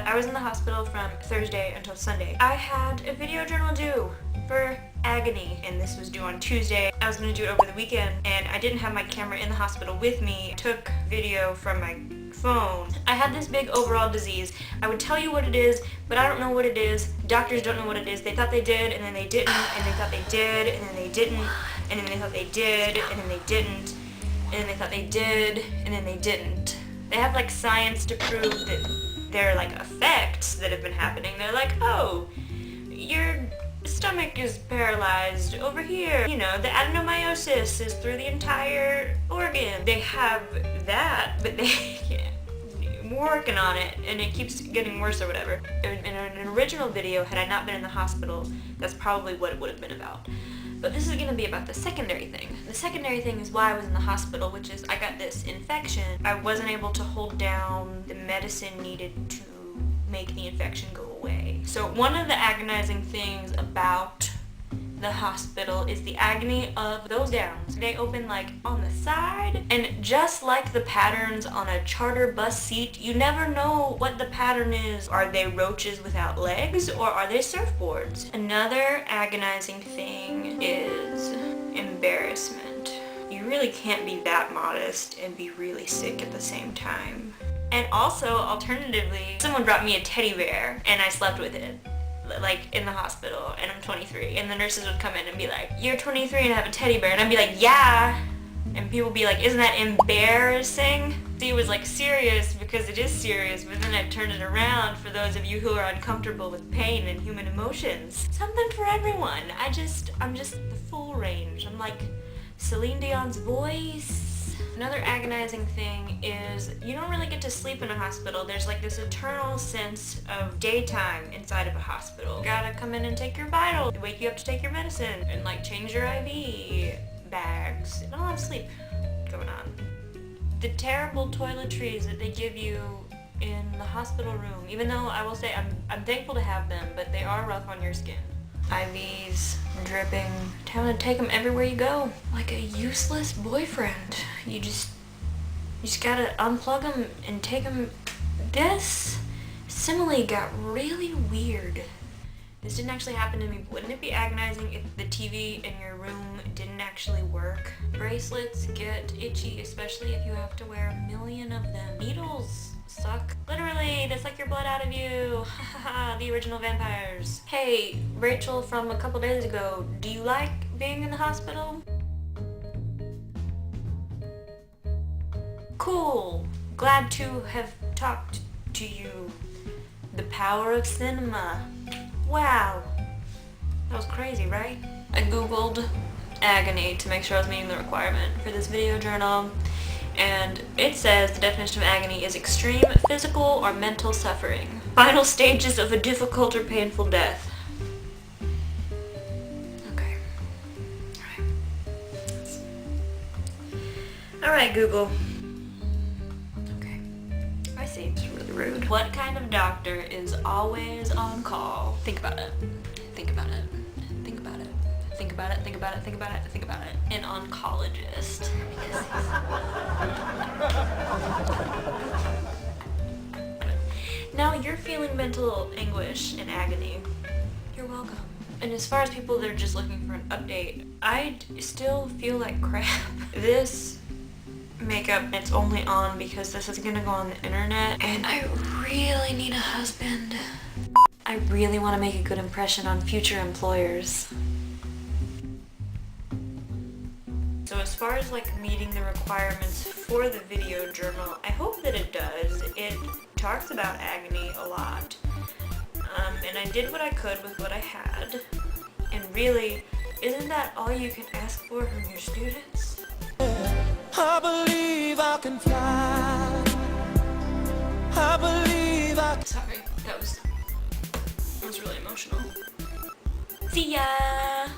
I was in the hospital from Thursday until Sunday. I had a video journal due for agony, and this was due on Tuesday. I was going to do it over the weekend, and I didn't have my camera in the hospital with me. I took video from my phone. I had this big overall disease. I would tell you what it is, but I don't know what it is. Doctors don't know what it is. They thought they did, and then they didn't, and they thought they did, and then they didn't, and then they thought they did, and then they didn't, and then they thought they did, and then they didn't. They have like science to prove that there are like effects that have been happening. They're like, oh, your stomach is paralyzed over here. You know, the adenomyosis is through the entire organ. They have that, but they working on it, and it keeps getting worse or whatever. In an original video, had I not been in the hospital, that's probably what it would have been about. But this is going to be about the secondary thing. The secondary thing is why I was in the hospital, which is I got this infection. I wasn't able to hold down the medicine needed to make the infection go away. So one of the agonizing things about the hospital is the agony of those gowns. They open like on the side, and just like the patterns on a charter bus seat, you never know what the pattern is. Are they roaches without legs, or are they surfboards? Another agonizing thing is embarrassment. You really can't be that modest and be really sick at the same time. And also, alternatively, someone brought me a teddy bear and I slept with it, like in the hospital, and I'm 23, and the nurses would come in and be like, you're 23 and have a teddy bear, and I'd be like, yeah, and people would be like, isn't that embarrassing? See, it was like serious because it is serious, but then I turned it around for those of you who are uncomfortable with pain and human emotions. Something for everyone. I'm just the full range. I'm like Celine Dion's voice. Another agonizing thing is you don't really get to sleep in a hospital. There's like this eternal sense of daytime inside of a hospital. You gotta come in and take your vitals. They wake you up to take your medicine and like change your IV bags. Not a lot of sleep going on. The terrible toiletries that they give you in the hospital room, even though I will say I'm thankful to have them, but they are rough on your skin. IVs, dripping, having to take them everywhere you go. Like a useless boyfriend. You just gotta unplug them and take them. This simile got really weird. This didn't actually happen to me, but wouldn't it be agonizing if the TV in your room didn't actually work? Bracelets get itchy, especially if you have to wear a million of them. Needles suck. Literally, they suck your blood out of you. Hahaha, the original vampires. Hey, Rachel from a couple days ago, do you like being in the hospital? Cool. Glad to have talked to you. The power of cinema. Wow. That was crazy, right? I googled agony to make sure I was meeting the requirement for this video journal. And it says the definition of agony is extreme physical or mental suffering. Final stages of a difficult or painful death. Okay. Alright, Google. Okay. I see. It's really rude. What kind of doctor is always on call? Think about it. Think about it. Think about it. Think about it, think about it, think about it, think about it. An oncologist. Now you're feeling mental anguish and agony. You're welcome. And as far as people that are just looking for an update, I still feel like crap. This makeup, it's only on because this is gonna go on the internet, and I really need a husband. I really want to make a good impression on future employers. So as far as like meeting the requirements for the video journal, I hope that it does. It talks about agony a lot. And I did what I could with what I had. And really, isn't that all you can ask for from your students? I believe I can fly. I believe I... Sorry, that was really emotional. See ya!